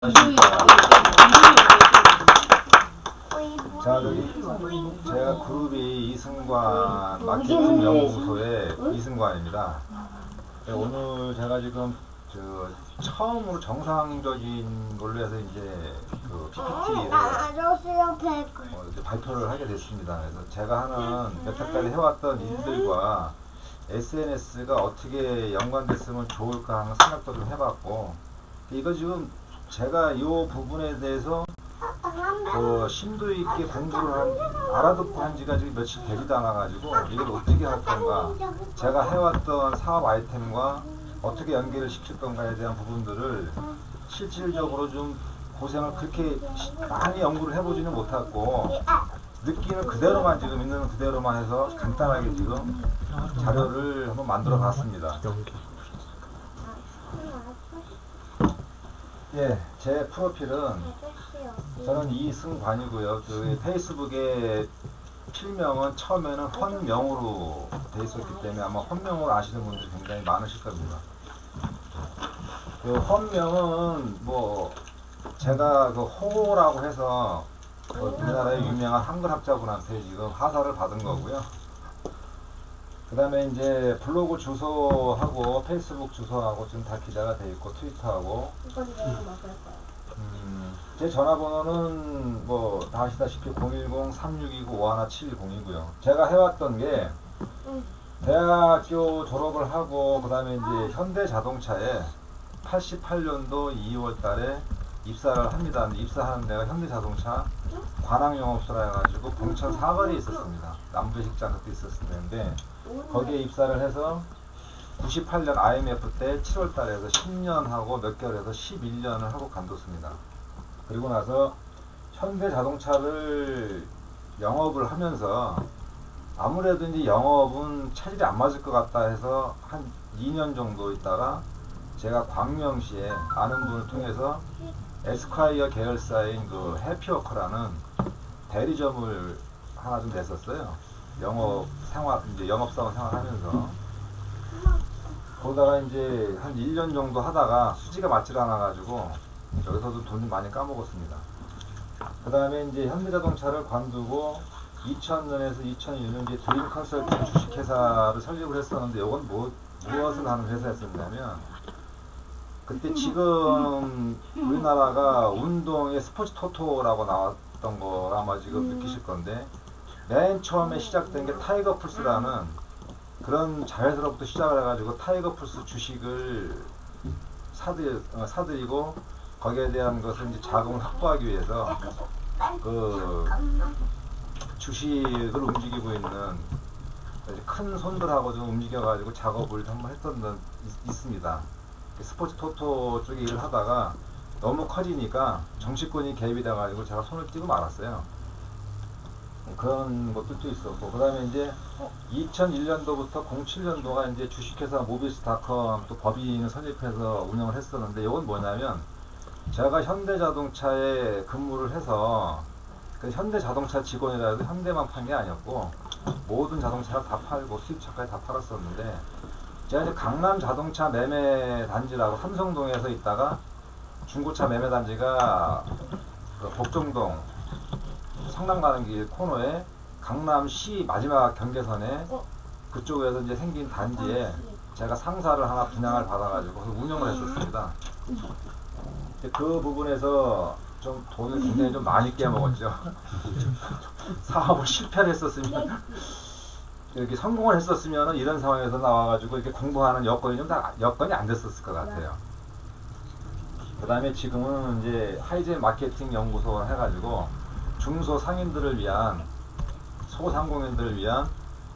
자, 제가 그룹이 이승관 마케팅 연구소의 이승관입니다. 오늘 제가 지금 처음으로 정상적인 걸로 해서 이제 그 PPT를 이제 발표를 하게 됐습니다. 그래서 제가 하는 여태까지 해왔던 일들과 SNS가 어떻게 연관됐으면 좋을까 하는 생각도 좀 해봤고, 이거 지금 제가 이 부분에 대해서 심도 있게 공부를 알아듣고 한 지가 지금 며칠 되지도 않아가지고 이걸 어떻게 할 건가, 제가 해왔던 사업 아이템과 어떻게 연계를 시킬 건가에 대한 부분들을 실질적으로 좀 고생을 그렇게 많이 연구를 해보지는 못했고, 느끼는 그대로만 지금 있는 그대로만 해서 간단하게 지금 자료를 한번 만들어 봤습니다. 예, 제 프로필은 저는 이승관이고요. 그 페이스북에 필명은 처음에는 헌명으로 돼 있었기 때문에 아마 헌명으로 아시는 분들이 굉장히 많으실 겁니다. 그 헌명은 뭐 제가 그 호라고 해서 우리나라의 유명한 한글 학자분한테 지금 하사를 받은 거고요. 그 다음에 이제 블로그 주소하고 페이스북 주소하고 지금 다 기자가 돼 있고 트위터하고, 제 전화번호는 뭐 다 아시다시피 010-3629-5170이고요. 제가 해왔던 게 대학교 졸업을 하고 그 다음에 이제 현대자동차에 88년도 2월 달에 입사를 합니다. 근데 입사하는 데가 현대자동차 관악영업소라 해가지고 봉천 사거리에 있었습니다. 남부식장 그때 있었는데 거기에 입사를 해서 98년 IMF 때 7월 달에 해서 10년 하고 몇 개월에서 11년을 하고 간뒀습니다. 그리고 나서 현대자동차를 영업을 하면서 아무래도 이제 영업은 차질이 안 맞을 것 같다 해서 한 2년 정도 있다가 제가 광명시에 아는 분을 통해서 에스콰이어 계열사인 그 해피워커라는 대리점을 하나 좀 냈었어요. 이제 영업사원 생활하면서. 그러다가 이제 한 1년 정도 하다가 수지가 맞질 않아가지고 여기서도 돈을 많이 까먹었습니다. 그 다음에 이제 현대자동차를 관두고 2000년에서 2001년 이제 드림 컨설팅 주식회사를 설립을 했었는데, 이건 무엇을 하는 회사였었냐면, 그때 지금 우리나라가 운동의 스포츠 토토라고 나왔던 거 아마 지금 느끼실 건데, 맨 처음에 시작된 게 타이거 풀스라는 그런 자회사로부터 시작을 해가지고 타이거 풀스 주식을 사들이고 거기에 대한 것을 이제 자금을 확보하기 위해서 그 주식을 움직이고 있는 큰 손들하고 좀 움직여가지고 작업을 한번 했던 건 있습니다. 스포츠 토토 쪽에 일을 하다가 너무 커지니까 정치권이 개입이 돼가지고 제가 손을 띄고 말았어요. 그런 것들도 있었고, 그 다음에 이제 2001년도부터 07년도가 이제 주식회사 모비스닷컴 또 법인을 설립해서 운영을 했었는데, 이건 뭐냐면 제가 현대자동차에 근무를 해서 그 현대자동차 직원이라 해도 현대만 판 게 아니었고 모든 자동차를 다 팔고 수입차까지 다 팔았었는데, 제가 이제 강남 자동차 매매 단지라고 삼성동에서 있다가 중고차 매매 단지가 그 복정동 성남 가는 길 코너에 강남시 마지막 경계선에 그쪽에서 이제 생긴 단지에 제가 상사를 하나 분양을 받아가지고 운영을 했었습니다. 그 부분에서 좀 돈을 굉장히 좀 많이 깨먹었죠. 사업을 실패를 했었으면, 이렇게 성공을 했었으면 이런 상황에서 나와가지고 이렇게 공부하는 여건이 여건이 안 됐었을 것 같아요. 그 다음에 지금은 이제 하이젠 마케팅 연구소 해가지고 중소상인들을 위한, 소상공인들을 위한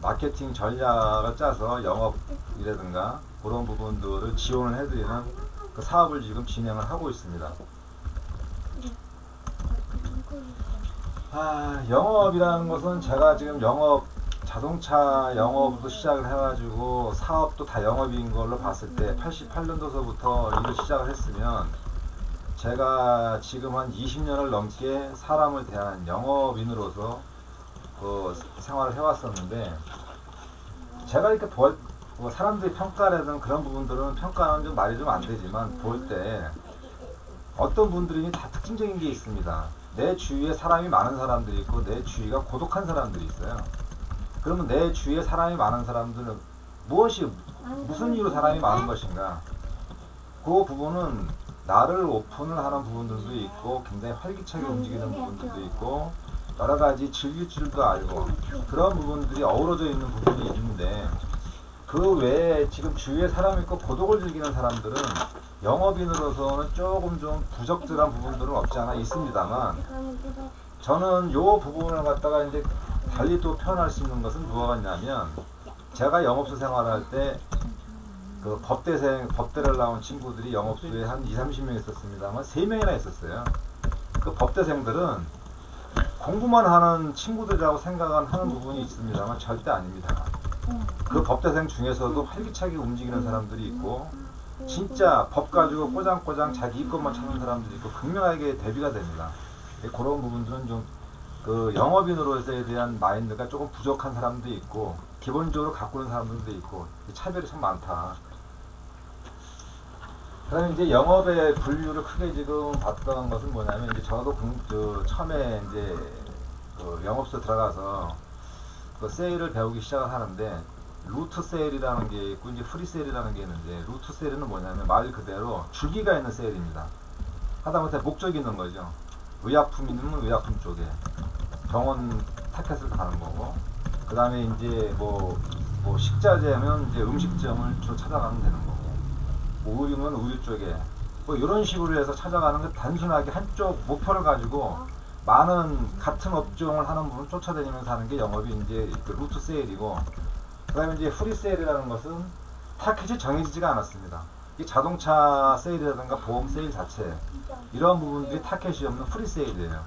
마케팅 전략을 짜서 영업이라든가 그런 부분들을 지원을 해드리는 그 사업을 지금 진행을 하고 있습니다. 영업이라는 것은 제가 지금 자동차 영업으로 시작을 해가지고 사업도 다 영업인 걸로 봤을 때 88년도서부터 일을 시작을 했으면 제가 지금 한 20년을 넘게 사람을 대한 영업인으로서 그 생활을 해왔었는데, 제가 이렇게 사람들이 평가라든 그런 부분들은 평가는 좀 말이 좀 안 되지만 볼 때 어떤 분들이 다 특징적인 게 있습니다. 내 주위에 사람이 많은 사람들이 있고 내 주위가 고독한 사람들이 있어요. 그러면 내 주위에 사람이 많은 사람들은 무슨 이유로 사람이 많은 것인가? 그 부분은 나를 오픈을 하는 부분들도 있고 굉장히 활기차게 움직이는 부분들도 있고 여러 가지 즐길 줄도 알고 그런 부분들이 어우러져 있는 부분이 있는데 그 외에 지금 주위에 사람이 있고 고독을 즐기는 사람들은 영업인으로서는 조금 좀 부적절한 부분들은 없지 않아 있습니다만 저는 요 부분을 갖다가 이제 달리 또 표현할 수 있는 것은 무엇가 있냐면 제가 영업소 생활할 때 그 법대를 나온 친구들이 영업소에 한 20-30명 있었습니다만 3명이나 있었어요. 그 법대생들은 공부만 하는 친구들이라고 하는 부분이 있습니다만 절대 아닙니다. 그 법대생 중에서도 활기차게 움직이는 사람들이 있고 진짜 법 가지고 꼬장꼬장 자기 이것만 찾는 사람들이 있고 극명하게 대비가 됩니다. 그런 부분들은 좀 그 영업인으로서에 대한 마인드가 조금 부족한 사람도 있고 기본적으로 갖고 있는 사람들도 있고 차별이 참 많다. 그다음에 이제 영업의 분류를 크게 지금 봤던 것은 뭐냐면 이제 저도 처음에 이제 그 영업소 들어가서 그 세일을 배우기 시작을 하는데 루트 세일이라는 게 있고 이제 프리 세일이라는 게 있는데 루트 세일은 뭐냐면 말 그대로 줄기가 있는 세일입니다. 하다못해 목적이 있는 거죠. 의약품이 있는 의약품 쪽에 병원 타켓을 가는 거고 그 다음에 이제 뭐 식자재면 이제 음식점을 주로 찾아가면 되는 거고 뭐 의류면 의류 쪽에 뭐 이런 식으로 해서 찾아가는 게 단순하게 한쪽 목표를 가지고 많은 같은 업종을 하는 분을 쫓아다니면서 하는 게 영업이 이제 그 루트 세일이고 그 다음에 이제 프리 세일이라는 것은 타켓이 정해지지가 않았습니다. 이 자동차 세일이라든가 보험 세일 자체 이런 부분들이 타켓이 없는 프리 세일이에요.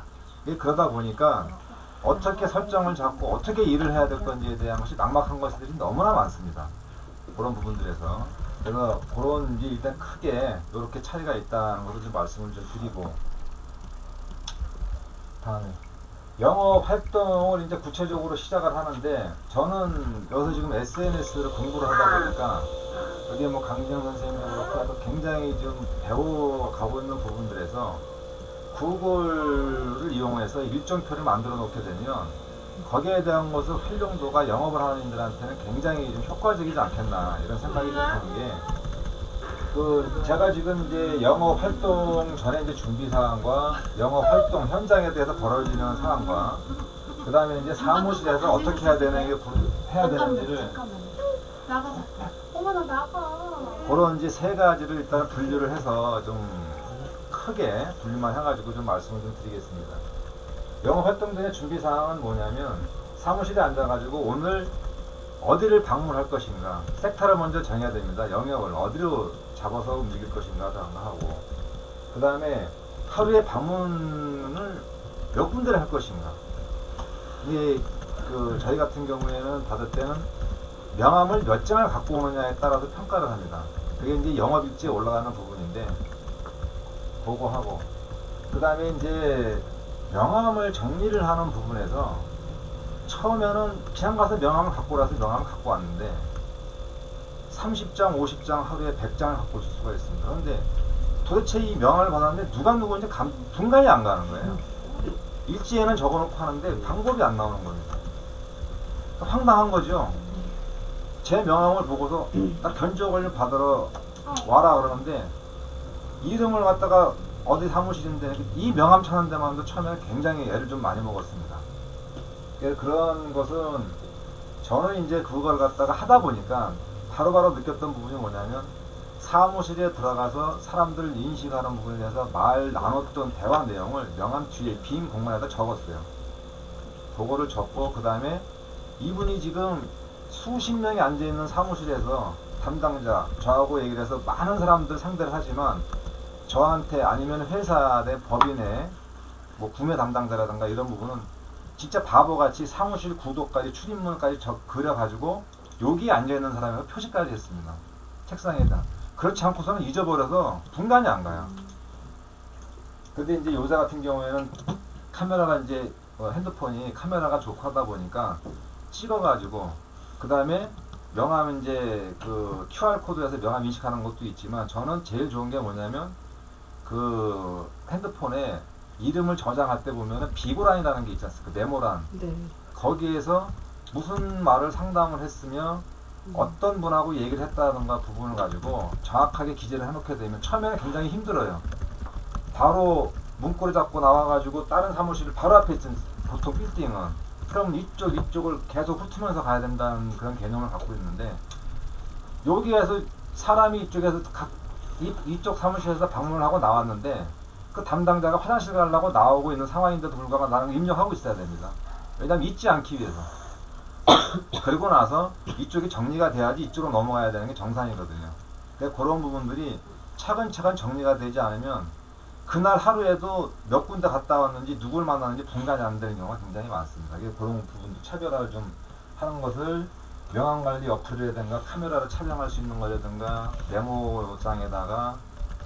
이게 그러다 보니까 어떻게 설정을 잡고 어떻게 일을 해야 될 건지에 대한 것이 막막한 것들이 너무나 많습니다. 그런 부분들에서 그래서 그런 이제 일단 크게 이렇게 차이가 있다는 것을 좀 말씀을 좀 드리고 다음에 영업 활동을 이제 구체적으로 시작을 하는데 저는 여기서 지금 SNS를 공부를 하다 보니까 여기 뭐 강진영 선생님도 그렇고 굉장히 좀 배워가고 있는 부분들에서 구글을 이용해서 일정표를 만들어 놓게 되면 거기에 대한 것을 활용도가 영업을 하는 인들한테는 굉장히 좀 효과적이지 않겠나 이런 생각이 드는 게 제가 지금 이제 영업 활동 전에 이제 준비 사항과 영업 활동 현장에 대해서 벌어지는 상황과 그 다음에 이제 사무실에서 어떻게 해야 되는지를 그런 이제 세 가지를 일단 분류를 해서 좀 크게 분류만 해가지고 좀 말씀을 좀 드리겠습니다. 영업 활동 전에 준비 사항은 뭐냐면 사무실에 앉아가지고 오늘 어디를 방문할 것인가 섹터를 먼저 정해야 됩니다. 영역을 어디로 잡아서 움직일 것인가 하고 그 다음에 하루에 방문을 몇 군데를 할 것인가 이게 저희 같은 경우에는 받을 때는 명함을 몇 장을 갖고 오느냐에 따라서 평가를 합니다. 그게 이제 영업일지에 올라가는 부분인데 보고하고 그 다음에 이제 명함을 정리를 하는 부분에서 처음에는 그냥 가서 명함을 갖고 오라서 명함을 갖고 왔는데 30장, 50장 하루에 100장을 갖고 올 수가 있습니다. 그런데 도대체 이 명함을 받았는데 누가 누구인지 분간이 안 가는 거예요. 일지에는 적어놓고 하는데 방법이 안 나오는 겁니다. 황당한 거죠. 제 명함을 보고서 나 견적을 받으러 와라 그러는데 이름을 갖다가 어디 사무실인데 이 명함 찾는 데만도 처음에 굉장히 애를 좀 많이 먹었습니다. 그런 것은 저는 이제 그걸 갖다가 하다 보니까 바로바로 느꼈던 부분이 뭐냐면 사무실에 들어가서 사람들을 인식하는 부분에 대해서 말 나눴던 대화 내용을 명함 뒤에 빈 공간에다 적었어요. 그거를 적고 그 다음에 이분이 지금 수십 명이 앉아있는 사무실에서 담당자 저하고 얘기를 해서 많은 사람들 상대를 하지만 저한테 아니면 회사 내 법인의 뭐 구매 담당자라든가 이런 부분은 진짜 바보같이 사무실 구도까지 출입문까지 그려가지고 여기 앉아있는 사람이 표시까지 했습니다. 책상에다. 그렇지 않고서는 잊어버려서 분간이 안 가요. 근데 이제 요새 같은 경우에는 카메라가 이제 핸드폰이 카메라가 좋고 하다 보니까 찍어가지고 그 다음에 명함 이제 그 QR코드에서 명함 인식하는 것도 있지만 저는 제일 좋은 게 뭐냐면 그 핸드폰에 이름을 저장할 때 보면은 비고란이라는 게 있지 않습니까? 그 메모란. 네. 거기에서 무슨 말을 상담을 했으며 어떤 분하고 얘기를 했다던가 부분을 가지고 정확하게 기재를 해놓게 되면 처음에는 굉장히 힘들어요. 바로 문고리 잡고 나와가지고 다른 사무실 바로 앞에 있는 보통 빌딩은 그럼 이쪽을 계속 훑으면서 가야 된다는 그런 개념을 갖고 있는데, 여기에서 사람이 이쪽에서 이쪽 사무실에서 방문을 하고 나왔는데 그 담당자가 화장실 가려고 나오고 있는 상황인데도 불구하고 나는 입력하고 있어야 됩니다. 왜냐하면 잊지 않기 위해서. 그리고 나서 이쪽이 정리가 돼야지 이쪽으로 넘어가야 되는 게 정상이거든요. 그러니까 그런 부분들이 차근차근 정리가 되지 않으면 그날 하루에도 몇 군데 갔다 왔는지 누굴 만나는지 분간이 안 되는 경우가 굉장히 많습니다. 그런 부분도 차별화를 좀 하는 것을 명함관리 어플이라든가 카메라로 촬영할 수 있는 거라든가 메모장에다가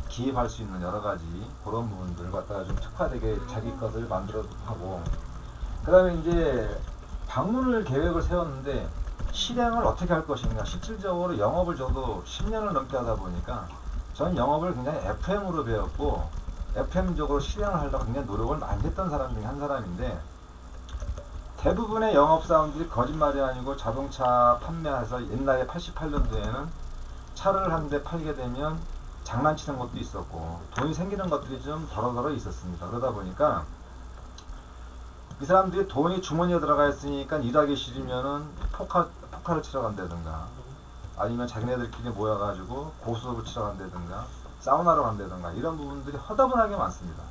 기입할 수 있는 여러 가지 그런 부분들을 갖다가 좀 특화되게 자기 것을 만들어 하고, 그 다음에 이제 방문을 계획을 세웠는데 실행을 어떻게 할 것인가. 실질적으로 영업을 저도 10년을 넘게 하다 보니까 저는 영업을 굉장히 FM으로 배웠고 FM적으로 실행을 하려고 굉장히 노력을 많이 했던 사람 중에 한 사람인데, 대부분의 영업사원들이 거짓말이 아니고 자동차 판매해서 옛날에 88년도에는 차를 한 대 팔게 되면 장난치는 것도 있었고 돈이 생기는 것들이 좀 더러더러 있었습니다. 그러다 보니까 이 사람들이 돈이 주머니에 들어가 있으니까 일하기 싫으면은 포카를 치러 간다든가 아니면 자기네들끼리 모여가지고 고수업을 치러 간다든가 사우나로 간다든가 이런 부분들이 허다분하게 많습니다.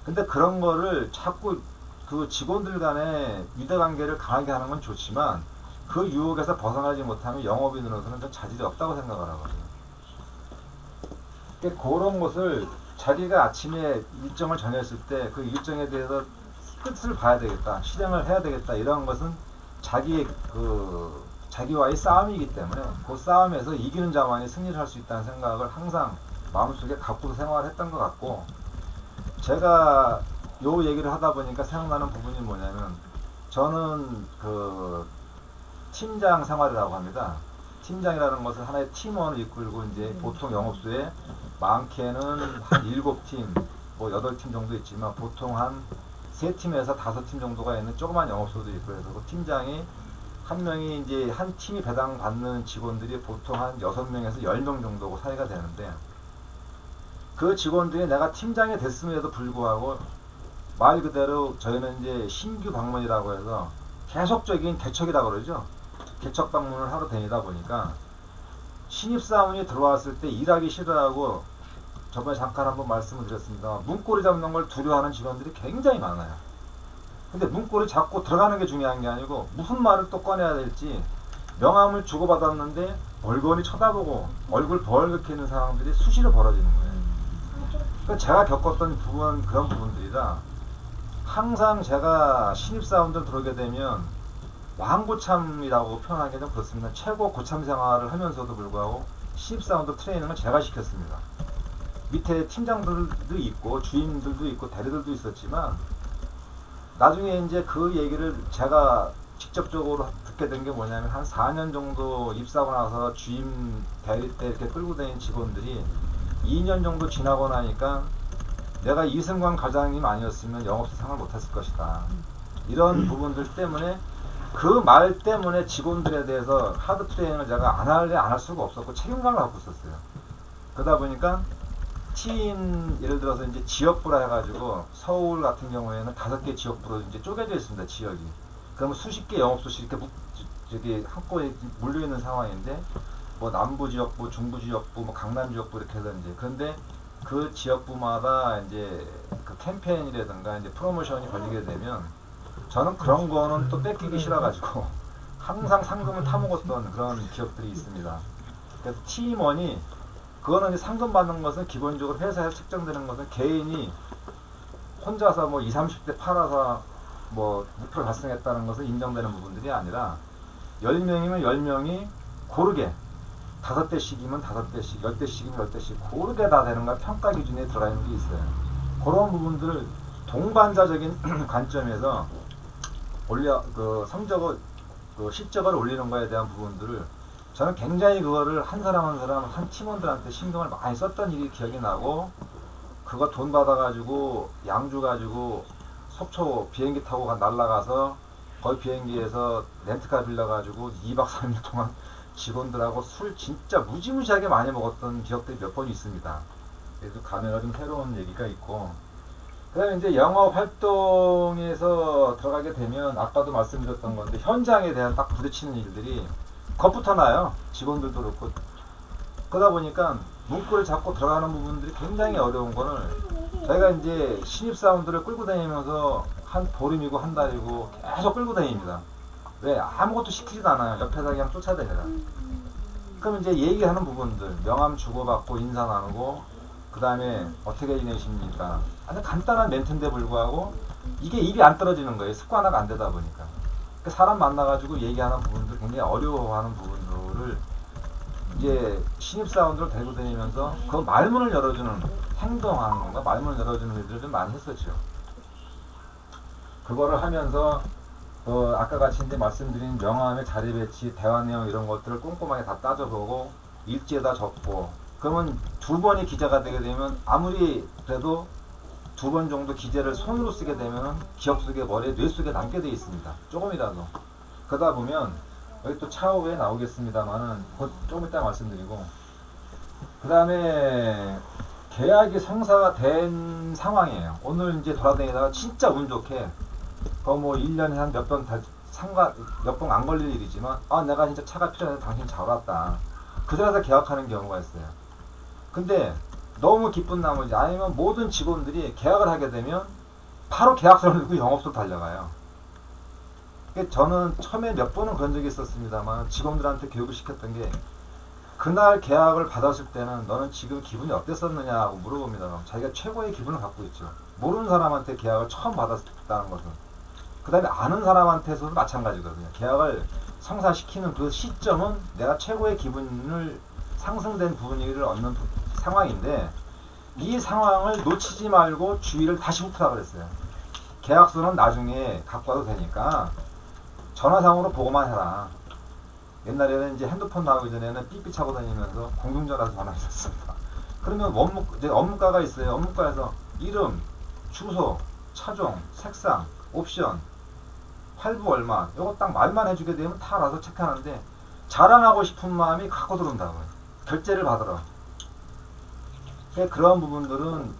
근데 그런 거를 자꾸 그 직원들 간의 유대관계를 강하게 하는 건 좋지만 그 유혹에서 벗어나지 못하면 영업인으로서는 좀 자질이 없다고 생각을 하거든요. 그러니까 그런 것을 자기가 아침에 일정을 정했을 때 그 일정에 대해서 끝을 봐야 되겠다, 실행을 해야 되겠다, 이런 것은 자기와의 싸움이기 때문에 그 싸움에서 이기는 자만이 승리를 할 수 있다는 생각을 항상 마음속에 갖고 생활했던 것 같고, 제가 요 얘기를 하다 보니까 생각나는 부분이 뭐냐면, 저는 그 팀장 생활이라고 합니다. 팀장이라는 것은 하나의 팀원을 이끌고 이제 보통 영업소에 많게는 한 7팀, 뭐 8팀 정도 있지만 보통 한 3팀에서 5팀 정도가 있는 조그만 영업소도 있고 해서 그 팀장이 한 명이 이제 한 팀이 배당받는 직원들이 보통 한 6명에서 10명 정도고 사이가 되는데, 그 직원들이 내가 팀장이 됐음에도 불구하고 말 그대로 저희는 이제 신규 방문이라고 해서 계속적인 개척이라고 그러죠. 개척 방문을 하러 다니다 보니까 신입사원이 들어왔을 때 일하기 싫어하고, 저번에 잠깐 한번 말씀을 드렸습니다. 문고리 잡는 걸 두려워하는 직원들이 굉장히 많아요. 근데 문고리 잡고 들어가는 게 중요한 게 아니고 무슨 말을 또 꺼내야 될지, 명함을 주고받았는데 멀거니 쳐다보고 얼굴 벌겋게 있는 상황들이 수시로 벌어지는 거예요. 그러니까 제가 겪었던 그런 부분들이라, 항상 제가 신입사원들 들어오게 되면 왕고참이라고 표현하기 좀 그렇습니다. 최고 고참 생활을 하면서도 불구하고 신입사원들 트레이닝을 제가 시켰습니다. 밑에 팀장들도 있고 주임들도 있고 대리들도 있었지만, 나중에 이제 그 얘기를 제가 직접적으로 듣게 된 게 뭐냐면, 한 4년 정도 입사하고 나서 주임 대리 때 이렇게 끌고 다니는 직원들이 2년 정도 지나고 나니까 내가 이승관 과장님 아니었으면 영업소 생활 못했을 것이다, 이런 부분들 때문에, 그 말 때문에 직원들에 대해서 하드 트레이닝을 제가 안 할 수가 없었고 책임감을 갖고 있었어요. 그러다 보니까 팀, 예를 들어서 이제 지역부라 해가지고 서울 같은 경우에는 5개 지역부로 이제 쪼개져 있습니다, 지역이. 그러면 수십 개 영업소씩 이렇게 한꺼번에 몰려 있는 상황인데, 뭐 남부 지역부, 중부 지역부, 뭐 강남 지역부 이렇게 해서 이제, 그런데 그 지역부마다 이제 그 캠페인이라든가 이제 프로모션이 걸리게 되면 저는 그런 거는 또 뺏기기 싫어가지고 항상 상금을 타먹었던 그런 기억들이 있습니다. 그래서 팀원이, 그거는 이제 상금 받는 것은 기본적으로 회사에서 책정되는 것은 개인이 혼자서 뭐 20, 30대 팔아서 뭐 목표를 달성했다는 것은 인정되는 부분들이 아니라, 10명이면 10명이 고르게 5대씩이면 5대씩, 10대씩이면 10대씩 고르게 다 되는 가 평가 기준에 들어가 있는 게 있어요. 그런 부분들을 동반자적인 관점에서 성적을, 실적을 올리는 거에 대한 부분들을 저는 굉장히 그거를 한 사람 한 팀원들한테 신경을 많이 썼던 일이 기억이 나고, 그거 돈 받아가지고 양주 가지고 속초 비행기 타고 날라가서 거기 비행기에서 렌트카 빌려가지고 2박 3일 동안 직원들하고 술 진짜 무지무지하게 많이 먹었던 기억들이 몇 번 있습니다. 그래서 가면은 좀 새로운 얘기가 있고, 그 다음에 이제 영업 활동에서 들어가게 되면 아까도 말씀드렸던 건데 현장에 대한 딱 부딪히는 일들이 겁부터 나요. 직원들도 그렇고. 그러다 보니까 문구를 잡고 들어가는 부분들이 굉장히 어려운 거를 저희가 이제 신입사원들을 끌고 다니면서 한 보름이고 한 달이고 계속 끌고 다닙니다. 왜? 아무것도 시키지도 않아요. 옆에서 그냥 쫓아다니다. 그럼 이제 얘기하는 부분들, 명함 주고받고 인사 나누고, 그 다음에 어떻게 지내십니까? 아주 간단한 멘트인데 불구하고 이게 입이 안 떨어지는 거예요. 습관화가 안 되다 보니까. 사람 만나가지고 얘기하는 부분들, 굉장히 어려워하는 부분들을 이제 신입사원들을 데리고 다니면서 그 말문을 열어주는, 행동하는 건가? 말문을 열어주는 일들을 좀 많이 했었죠. 그거를 하면서 아까 같이 이제 말씀드린 명함의 자리 배치, 대화 내용 이런 것들을 꼼꼼하게 다 따져보고 일지에다 적고, 그러면 2번이 기재가 되게 되면 아무리 그래도 2번 정도 기재를 손으로 쓰게 되면 기억 속에, 머리에, 뇌 속에 남게 되어 있습니다. 조금이라도. 그러다 보면 여기 또 차후에 나오겠습니다만은 그것 조금 이따 말씀드리고, 그 다음에 계약이 성사가 된 상황이에요. 오늘 이제 돌아다니다가 진짜 운 좋게 뭐 1년에 한 몇 번 안 걸릴 일이지만, 내가 진짜 차가 필요해서 당신 잘 왔다, 그 자리에서 계약하는 경우가 있어요. 근데 너무 기쁜 나머지, 아니면 모든 직원들이 계약을 하게 되면 바로 계약서를 들고 영업소로 달려가요. 저는 처음에 몇 번은 그런 적이 있었습니다만 직원들한테 교육을 시켰던 게, 그날 계약을 받았을 때는 너는 지금 기분이 어땠었느냐 하고 물어봅니다. 자기가 최고의 기분을 갖고 있죠. 모르는 사람한테 계약을 처음 받았다는 것은. 그 다음에 아는 사람한테서도 마찬가지거든요. 계약을 성사시키는 그 시점은 내가 최고의 기분을 상승된 분위기를 얻는 상황인데, 이 상황을 놓치지 말고 주의를 다시 후투라 그랬어요. 계약서는 나중에 갖고 와도 되니까 전화상으로 보고만 해라. 옛날에는 이제 핸드폰 나오기 전에는 삐삐 차고 다니면서 공중전화에서 전화했었습니다. 그러면 업무가가 있어요. 업무가에서 이름, 주소, 차종, 색상, 옵션, 할부 얼마, 이거 딱 말만 해주게 되면 다 알아서 체크하는데, 자랑하고 싶은 마음이 갖고 들어온다고요. 결제를 받으러. 그런 부분들은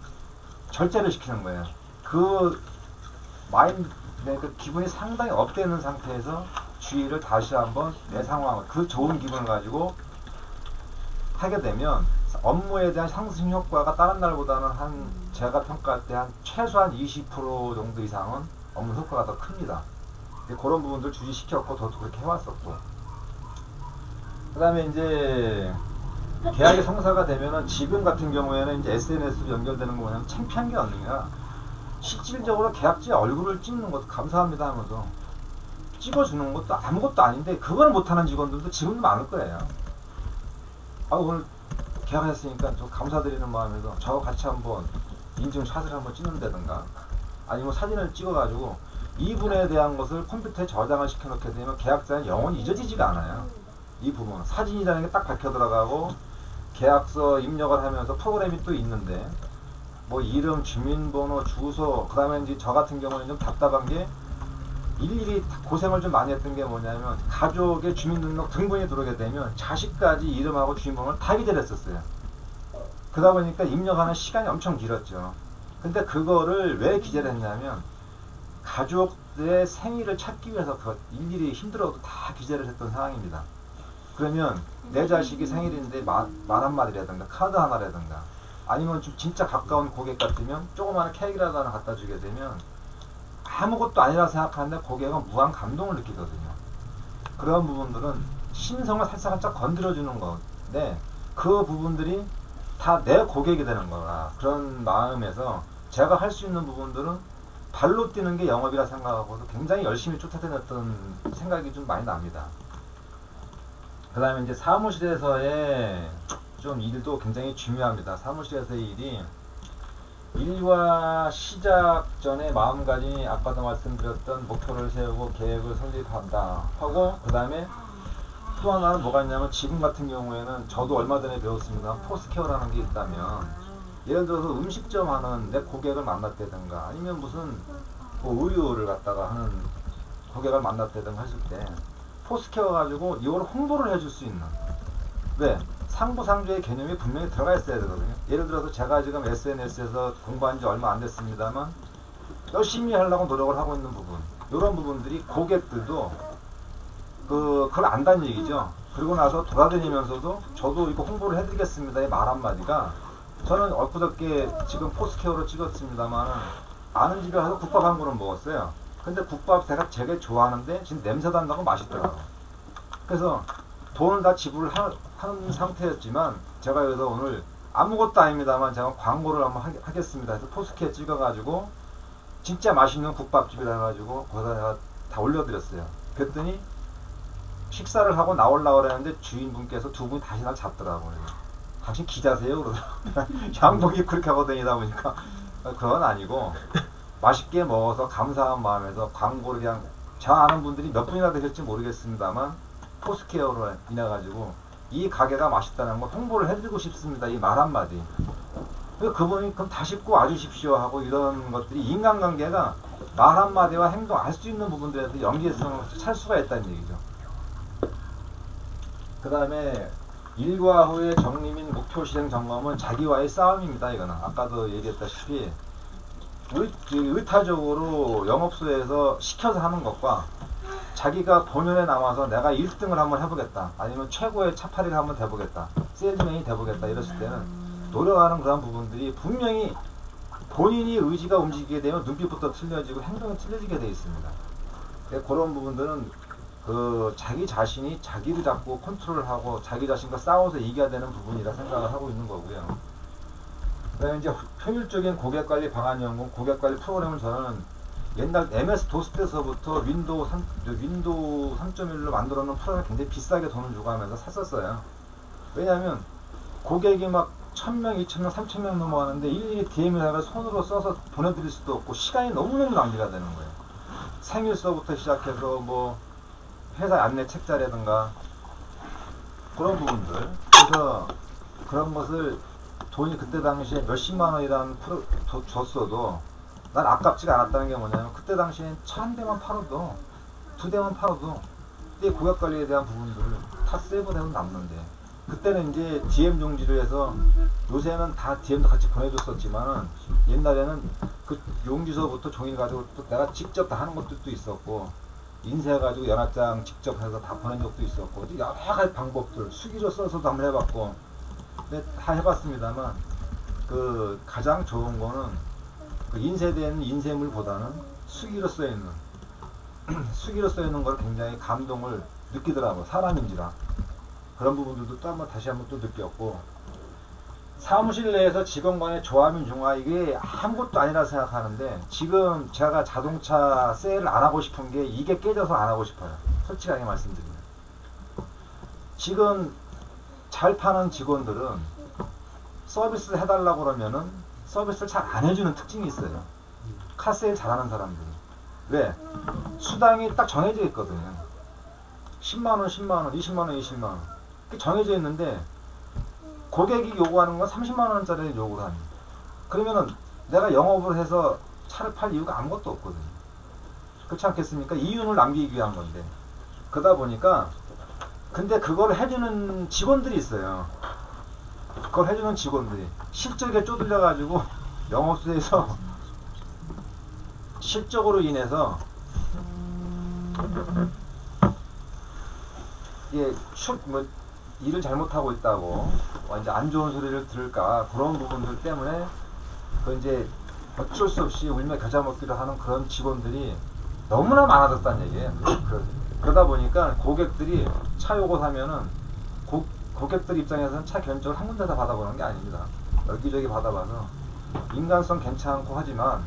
절제를 시키는 거예요. 그 기분이 상당히 업되는 상태에서 주의를 다시 한번 내 상황을, 그 좋은 기분을 가지고 하게 되면 업무에 대한 상승 효과가 다른 날보다는 제가 평가할 때 최소한 20% 정도 이상은 업무 효과가 더 큽니다. 그런 부분들 주의시켰고, 저도 그렇게 해왔었고. 그 다음에 이제 계약이 성사가 되면은, 지금 같은 경우에는 이제 SNS로 연결되는 거 뭐냐면 창피한 게 없느냐, 실질적으로 계약자의 얼굴을 찍는 것도 감사합니다 하면서 찍어주는 것도 아무것도 아닌데, 그걸 못하는 직원들도 지금도 많을 거예요. 오늘 계약했으니까 좀 감사드리는 마음에서 저하고 같이 한번 인증샷을 한번 찍는다든가, 아니면 사진을 찍어가지고 이분에 대한 것을 컴퓨터에 저장을 시켜놓게 되면 계약자는 영원히 잊어지지가 않아요. 이 부분 사진이라는 게 딱 밝혀 들어가고, 계약서 입력을 하면서 프로그램이 또 있는데, 뭐 이름, 주민번호, 주소, 그 다음에 이제 저 같은 경우는 좀 답답한 게, 일일이 고생을 좀 많이 했던 게 뭐냐면, 가족의 주민등록 등본이 들어오게 되면 자식까지 이름하고 주민번호를 다 기재를 했었어요. 그러다 보니까 입력하는 시간이 엄청 길었죠. 근데 그거를 왜 기재를 했냐면, 가족의 생일을 찾기 위해서 일일이 힘들어도 다 기재를 했던 상황입니다. 그러면 내 자식이 생일인데 말 한마디라든가 카드 하나라든가, 아니면 좀 진짜 가까운 고객 같으면 조그마한 케이크라도 하나 갖다 주게 되면 아무것도 아니라 생각하는데 고객은 무한 감동을 느끼거든요. 그런 부분들은 신성을 살짝 건드려주는 건데, 그 부분들이 다 내 고객이 되는 거라, 그런 마음에서 제가 할 수 있는 부분들은 발로 뛰는 게 영업이라 생각하고도 굉장히 열심히 쫓아다녔던 생각이 좀 많이 납니다. 그 다음에 이제 사무실에서의 좀 일도 굉장히 중요합니다. 사무실에서의 일이, 일과 시작 전에 마음가짐이 아까도 말씀드렸던 목표를 세우고 계획을 설립한다 하고, 그 다음에 또 하나는 뭐가 있냐면, 지금 같은 경우에는 저도 얼마 전에 배웠습니다. 포스케어라는 게 있다면, 예를 들어서 음식점 하는 내 고객을 만났다든가 아니면 무슨 뭐 의류를 갖다가 하는 고객을 만났다든가 했을 때 포스케어 가지고 이걸 홍보를 해줄 수 있는, 왜? 상부상조의 개념이 분명히 들어가 있어야 되거든요. 예를 들어서 제가 지금 SNS에서 공부한 지 얼마 안 됐습니다만 열심히 하려고 노력을 하고 있는 부분, 이런 부분들이 고객들도 그걸 안다는 얘기죠. 그리고 나서 돌아다니면서도 저도 이거 홍보를 해드리겠습니다 이 말 한마디가, 저는 엊그저께 지금 포스케어로 찍었습니다만 아는 집에 가서 국밥 한 그릇 먹었어요. 근데 국밥 제가 되게 좋아하는데 지금 냄새도 안 나고 맛있더라고요. 그래서 돈을 다 지불을 하는 상태였지만 제가 여기서 오늘 아무것도 아닙니다만 제가 광고를 한번 하겠습니다 해서 포스케어 찍어가지고 진짜 맛있는 국밥집이라 해가지고 거기다 다 올려드렸어요. 그랬더니 식사를 하고 나오려고 그랬는데 주인분께서 두 분이 다시 날 잡더라고요. 당신 기자세요? 그러더라고요. 양복이 그렇게 하고 다니다 보니까 그건 아니고 맛있게 먹어서 감사한 마음에서 광고를 그냥, 저 아는 분들이 몇 분이나 되실지 모르겠습니다만 포스케어로 인해가지고 이 가게가 맛있다는 걸 홍보를 해드리고 싶습니다 이 말 한마디. 그분이 그럼 다시 꼭 와주십시오 하고, 이런 것들이 인간관계가 말 한마디와 행동 알 수 있는 부분들에서 연계성을 찰 수가 있다는 얘기죠. 그 다음에 일과 후의 정리 및 목표 실행 점검은 자기와의 싸움입니다. 이거는 아까도 얘기했다시피 의타적으로 영업소에서 시켜서 하는 것과 자기가 본연에 남아서 내가 1등을 한번 해보겠다, 아니면 최고의 차파리를 한번 돼보겠다, 세일즈맨이 돼보겠다 이랬을 때는 노력하는 그런 부분들이 분명히 본인이 의지가 움직이게 되면 눈빛부터 틀려지고 행동이 틀려지게 되어 있습니다. 그런 부분들은 자기 자신이 자기를 잡고 컨트롤하고 자기 자신과 싸워서 이겨야 되는 부분이라 생각을 하고 있는 거고요. 그다음에 이제 효율적인 고객관리 방안 연구, 고객관리 프로그램을 저는 옛날 MS-DOS 때서부터 윈도우 3.1로 만들어 놓은 프로그램을 굉장히 비싸게 돈을 주고 하면서 샀었어요. 왜냐하면 고객이 막 1000명, 2000명, 3000명 넘어가는데 일일이 DM을 손으로 써서 보내드릴 수도 없고 시간이 너무너무 낭비가 되는 거예요. 생일서부터 시작해서 뭐 회사 안내 책자라든가 그런 부분들, 그래서 그런 것을 돈이 그때 당시에 몇십만 원이라는 줬어도 난 아깝지가 않았다는 게 뭐냐면, 그때 당시엔 차 한 대만 팔아도, 두 대만 팔아도 이 고객관리에 대한 부분들을 다 세이브되고 남는데, 그때는 이제 DM 용지로 해서, 요새는 다 DM도 같이 보내줬었지만은 옛날에는 그 용지서부터 종이를 가지고 또 내가 직접 다 하는 것들도 있었고, 인쇄해가지고 연합장 직접 해서 다 보낸 적도 있었고, 여러 가지 방법들, 수기로 써서도 한번 해봤고, 근데 다 해봤습니다만, 가장 좋은 거는 인쇄된 인쇄물보다는 수기로 써있는 수기로 써있는 걸 굉장히 감동을 느끼더라고요. 사람인지라. 그런 부분들도 또 다시 한번 또 느꼈고, 사무실 내에서 직원 간의 조화 및 융화, 이게 아무것도 아니라 생각하는데, 지금 제가 자동차 세일을 안 하고 싶은 게 이게 깨져서 안 하고 싶어요. 솔직하게 말씀드리면. 지금 잘 파는 직원들은 서비스를 해달라고 그러면은 서비스를 잘 안 해주는 특징이 있어요. 카세일 잘하는 사람들이. 왜? 수당이 딱 정해져 있거든요. 10만원, 10만원, 20만원, 20만원. 그게 정해져 있는데, 고객이 요구하는 건 30만원짜리 요구를 합니다. 그러면은 내가 영업을 해서 차를 팔 이유가 아무것도 없거든요. 그렇지 않겠습니까? 이윤을 남기기 위한 건데. 그러다 보니까, 근데 그걸 해주는 직원들이 있어요. 그걸 해주는 직원들이 실적에 쪼들려가지고 영업소에서 실적으로 인해서 이게 일을 잘못하고 있다고 완전 안 좋은 소리를 들을까, 그런 부분들 때문에 이제 어쩔 수 없이 울며 겨자 먹기로 하는 그런 직원들이 너무나 많아졌다는 얘기예요. 그러다 보니까 고객들이 차 요거 사면은 고객들 입장에서는 차 견적을 한 군데다 받아보는 게 아닙니다. 여기저기 받아봐서 인간성 괜찮고 하지만,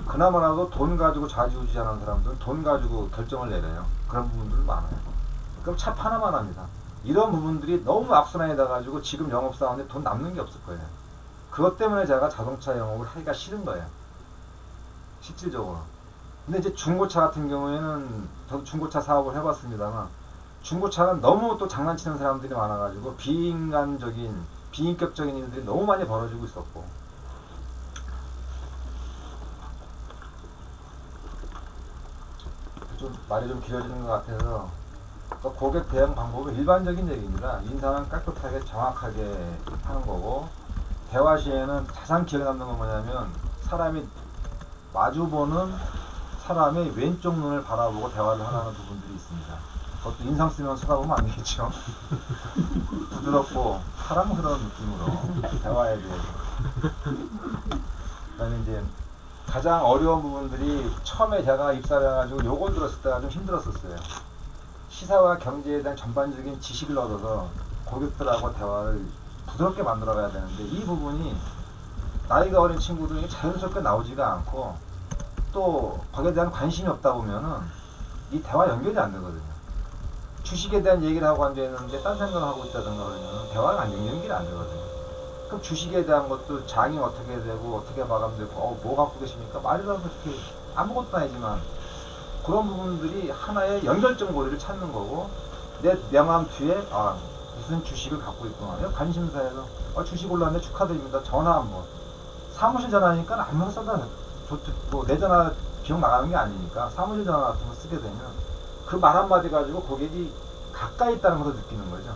그나마라도 돈 가지고 좌지우지하는 사람들은 돈 가지고 결정을 내려요. 그런 부분들 많아요. 그럼 차 하나만 합니다. 이런 부분들이 너무 악순환이 돼가지고 지금 영업사원에 돈 남는 게 없을 거예요. 그것 때문에 제가 자동차 영업을 하기가 싫은 거예요. 실질적으로. 근데 이제 중고차 같은 경우에는, 저도 중고차 사업을 해봤습니다만, 중고차는 너무 또 장난치는 사람들이 많아가지고 비인간적인, 비인격적인 일들이 너무 많이 벌어지고 있었고, 좀 말이 좀 길어지는 것 같아서 고객 대응 방법은 일반적인 얘기입니다. 인사는 깍듯하게 정확하게 하는 거고, 대화 시에는 가장 기억에 남는 건 뭐냐면 사람이 마주보는 사람의 왼쪽 눈을 바라보고 대화를 하는 부분들이 있습니다. 그것도 인상 쓰면 쳐다보면 안 되겠죠. 부드럽고 사랑스러운 느낌으로 대화에 대해서. 그다음에 이제 가장 어려운 부분들이 처음에 제가 입사를 해가지고 요걸 들었을 때가 좀 힘들었었어요. 시사와 경제에 대한 전반적인 지식을 얻어서 고객들하고 대화를 부드럽게 만들어가야 되는데, 이 부분이 나이가 어린 친구들이 자연스럽게 나오지가 않고 또 거기에 대한 관심이 없다 보면은 이 대화 연결이 안 되거든요. 주식에 대한 얘기를 하고 앉아있는데 딴 생각을 하고 있다든가 그러면 대화가 연결이 안 되거든요. 그럼 주식에 대한 것도 장이 어떻게 되고 어떻게 마감되고 뭐 갖고 계십니까? 말이라도 그렇게 아무것도 아니지만 그런 부분들이 하나의 연결점 고리를 찾는 거고, 내 명함 뒤에 무슨 주식을 갖고 있구나. 관심사에서 주식 올랐네 축하드립니다. 전화 한번. 사무실 전화니까 아무나 써도 내 전화 비용 나가는 게 아니니까 사무실 전화 같은 거 쓰게 되면 그 말 한마디 가지고 고객이 가까이 있다는 것을 느끼는 거죠.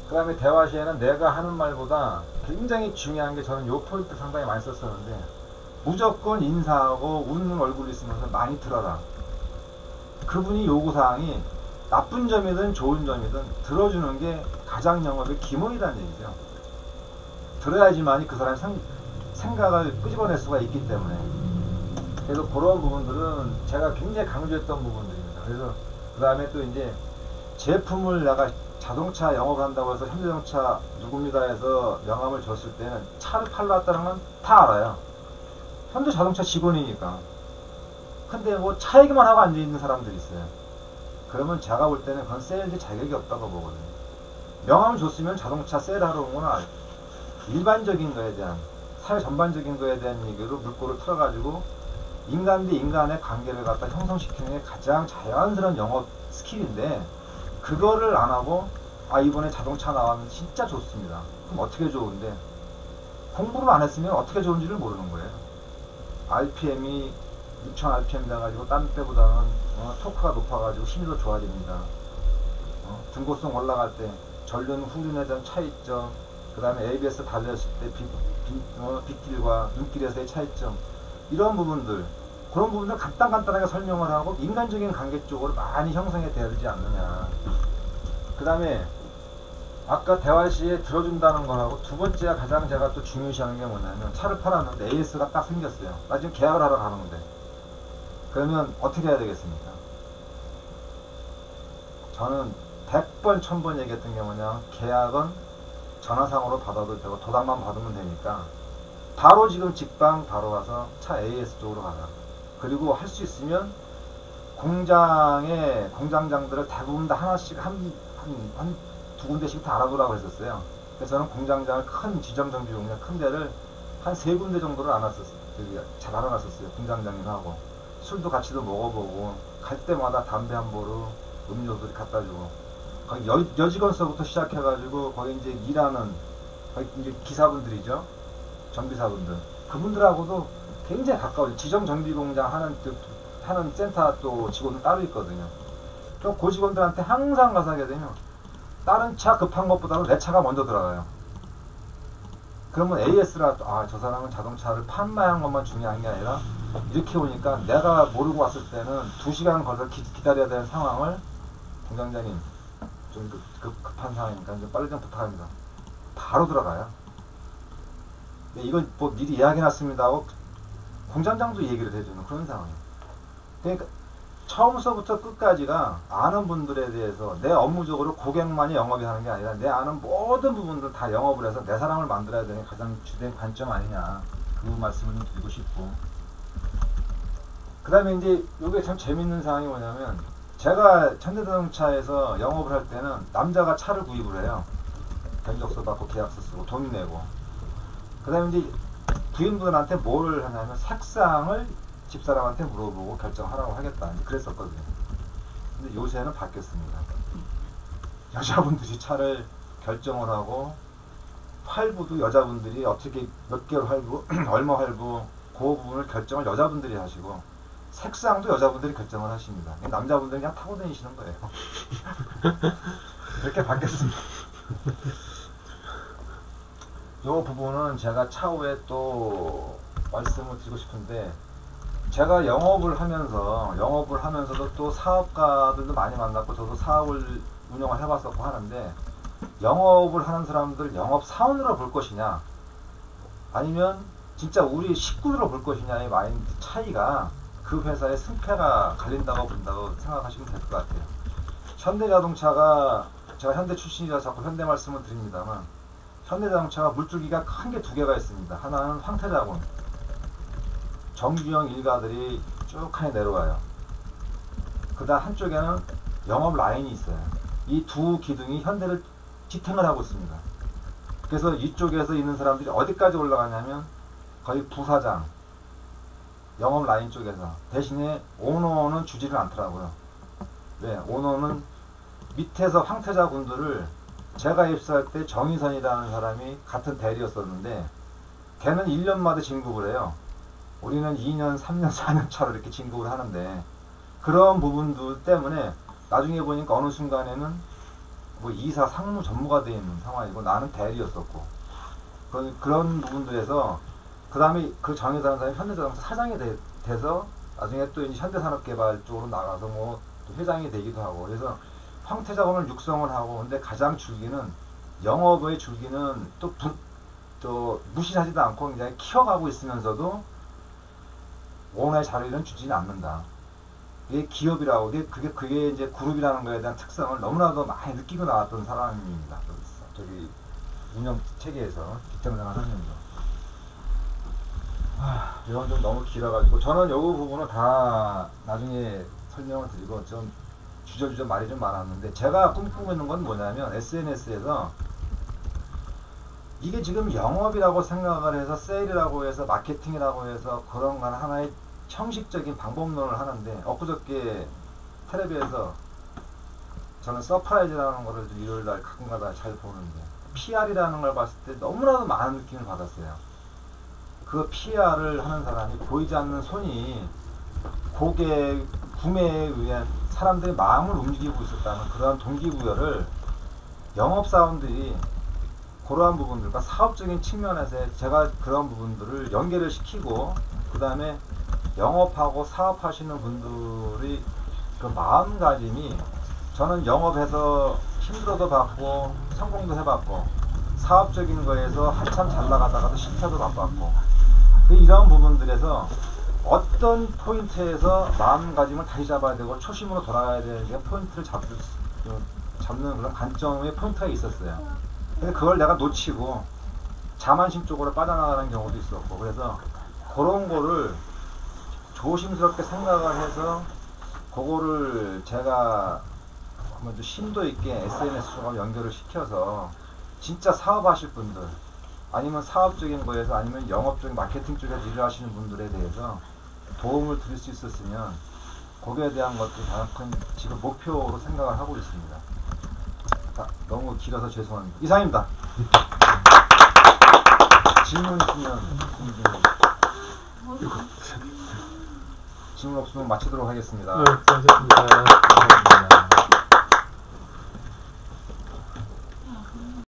그 다음에 대화 시에는 내가 하는 말보다 굉장히 중요한 게, 저는 요 포인트 상당히 많이 썼었는데, 무조건 인사하고 웃는 얼굴이 있으면서 많이 들어라. 그분이 요구사항이 나쁜 점이든 좋은 점이든 들어주는 게 가장 영업의 기본이라는 얘기죠. 들어야지만이 그 사람의 생각을 끄집어낼 수가 있기 때문에. 그래서 그런 부분들은 제가 굉장히 강조했던 부분들입니다. 그래서 그 다음에 또 이제 제품을 내가 자동차 영업을 한다고 해서 현대자동차 누굽니다 해서 명함을 줬을 때는 차를 팔러 왔다는 건 다 알아요. 현대자동차 직원이니까. 근데 뭐 차 얘기만 하고 앉아있는 사람들이 있어요. 그러면 제가 볼 때는 그건 세일즈 자격이 없다고 보거든요. 명함을 줬으면 자동차 세일하러 온 거나 일반적인 거에 대한, 사회 전반적인 거에 대한 얘기로 물꼬를 틀어가지고 인간 대 인간의 관계를 갖다 형성시키는 게 가장 자연스러운 영업 스킬인데, 그거를 안 하고 이번에 자동차 나왔는데 진짜 좋습니다. 그럼 어떻게 좋은데, 공부를 안 했으면 어떻게 좋은지를 모르는 거예요. RPM이 6000 RPM 돼가지고 딴 때보다는 토크가 높아가지고 힘이 더 좋아집니다. 등고성 올라갈 때 전륜 후륜에 대한 차이점, 그 다음에 ABS 달렸을 때 빗길과 눈길에서의 차이점, 이런 부분들, 그런 부분들 간단하게 설명을 하고 인간적인 관계 쪽으로 많이 형성이 되야 되지 않느냐. 그 다음에 아까 대화 시에 들어준다는 거하고 두 번째가 가장 제가 또 중요시하는 게 뭐냐면, 차를 팔았는데 AS가 딱 생겼어요. 나 지금 계약을 하러 가는데 그러면 어떻게 해야 되겠습니까? 저는 100번 1000번 얘기했던 게 뭐냐, 계약은 전화상으로 받아도 되고 도장만 받으면 되니까 바로 지금 직방 바로 가서 차 AS 쪽으로 가라. 그리고 할 수 있으면 공장장들을 대부분 다 하나씩 한 두 군데씩 다 알아보라고 했었어요. 그래서 저는 공장장을 큰 지정정비 공장 큰 데를 한 3군데 정도를 잘 알아놨었어요. 공장장님하고 술도 같이도 먹어보고, 갈 때마다 담배 한 보루 음료도 갖다 주고, 거기 여직원서부터 시작해가지고 거기 이제 일하는 거기 이제 기사분들이죠. 정비사분들, 그분들하고도 굉장히 가까워요. 지정정비공장 하는 센터 또 직원은 따로 있거든요. 그 직원들한테 항상 가서 하게 되면 다른 차 급한 것보다도 내 차가 먼저 들어가요. 그러면 AS라 저 사람은 자동차를 판매한 것만 중요한 게 아니라 이렇게 오니까 내가 모르고 왔을 때는 2시간 걸어서 기다려야 되는 상황을, 공장장님 좀 급한 상황이니까 좀 빨리 좀 부탁합니다. 바로 들어가요. 이건 뭐 미리 예약해놨습니다 하고 공장장도 얘기를 해주는 그런 상황이에요. 그러니까 처음서부터 끝까지가 아는 분들에 대해서 내 업무적으로 고객만이 영업이 하는 게 아니라 내 아는 모든 부분들 다 영업을 해서 내 사람을 만들어야 되는 가장 주된 관점 아니냐, 그 말씀을 좀 드리고 싶고. 그 다음에 이제 이게 참 재밌는 상황이 뭐냐면, 제가 현대자동차에서 영업을 할 때는 남자가 차를 구입을 해요. 견적서 받고 계약서 쓰고 돈 내고. 그 다음에 이제 부인분한테 뭘 하냐면 색상을 집사람한테 물어보고 결정하라고 하겠다, 그랬었거든요. 근데 요새는 바뀌었습니다. 여자분들이 차를 결정을 하고, 할부도 여자분들이 어떻게 몇 개월 할부 얼마 할부 그 부분을 결정을 여자분들이 하시고, 색상도 여자분들이 결정을 하십니다. 남자분들은 그냥 타고 다니시는 거예요. 그렇게 바뀌었습니다. 이 부분은 제가 차후에 또 말씀을 드리고 싶은데, 제가 영업을 하면서도 또 사업가들도 많이 만났고 저도 사업을 운영을 해봤었고 하는데, 영업을 하는 사람들 영업 사원으로 볼 것이냐 아니면 진짜 우리 식구로 볼 것이냐의 마인드 차이가 그 회사의 승패가 갈린다고 본다고 생각하시면 될 것 같아요. 현대자동차가, 제가 현대 출신이라 자꾸 현대 말씀을 드립니다만, 현대자동차가 물줄기가 큰 게 두 개가 있습니다. 하나는 황태자군, 정규형 일가들이 쭉 칸에 내려와요. 그 다음 한쪽에는 영업 라인이 있어요. 이 두 기둥이 현대를 지탱을 하고 있습니다. 그래서 이쪽에서 있는 사람들이 어디까지 올라가냐면 거의 부사장, 영업 라인 쪽에서. 대신에 오너는 주지를 않더라고요. 왜? 오너는 밑에서 황태자 군들을, 제가 입사할 때 정의선이라는 사람이 같은 대리였었는데 걔는 1년마다 진급을 해요. 우리는 2년, 3년, 4년 차로 이렇게 진급을 하는데, 그런 부분들 때문에 나중에 보니까 어느 순간에는 뭐 이사, 상무, 전무가 되어 있는 상황이고 나는 대리였었고, 그런 부분들에서 그 다음에 그 정의선이라는 사람이 현대자동차 사장이 돼서 나중에 또 이제 현대산업개발 쪽으로 나가서 뭐 또 회장이 되기도 하고, 그래서 황태자원을 육성을 하고, 근데 가장 줄기는, 영업의 줄기는 또 무시하지도 않고 굉장히 키워가고 있으면서도 오너의 자리는 주지는 않는다. 이게 기업이라고, 그게 이제 그룹이라는 거에 대한 특성을 너무나도 많이 느끼고 나왔던 사람입니다. 저기 운영 체계에서 직장생활 하면서. 이건 좀 너무 길어가지고 저는 요 부분은 다 나중에 설명을 드리고, 좀 주저주저 말이 좀 많았는데, 제가 꿈꾸고 있는 건 뭐냐면 SNS에서 이게 지금 영업이라고 생각을 해서 세일이라고 해서 마케팅이라고 해서 그런 건 하나의 형식적인 방법론을 하는데, 엊그저께 텔레비에서 저는 서프라이즈라는 거를 일요일날 가끔가다 잘 보는데, PR이라는 걸 봤을 때 너무나도 많은 느낌을 받았어요. 그 PR을 하는 사람이 보이지 않는 손이 고객 구매에 의한 사람들의 마음을 움직이고 있었다는 그러한 동기부여를 영업사원들이 그러한 부분들과 사업적인 측면에서 제가 그런 부분들을 연계를 시키고, 그 다음에 영업하고 사업하시는 분들이 그 마음가짐이, 저는 영업해서 힘들어도 봤고 성공도 해봤고 사업적인 거에서 한참 잘 나가다가도 실패도 맛봤고, 이런 부분들에서 어떤 포인트에서 마음가짐을 다시 잡아야 되고 초심으로 돌아가야 되는 게 포인트를 잡는 그런 관점의 포인트가 있었어요. 근데 그걸 내가 놓치고 자만심 쪽으로 빠져나가는 경우도 있었고, 그래서 그런 거를 조심스럽게 생각을 해서 그거를 제가 한번 좀 심도 있게 SNS와 연결을 시켜서 진짜 사업하실 분들, 아니면 사업적인 거에서, 아니면 영업적인 마케팅 쪽에서 일을 하시는 분들에 대해서 도움을 드릴 수 있었으면, 거기에 대한 것도 가장 큰 지금 목표로 생각을 하고 있습니다. 너무 길어서 죄송합니다. 이상입니다. 질문 있으면 질문 없으면 마치도록 하겠습니다. 수고하셨습니다.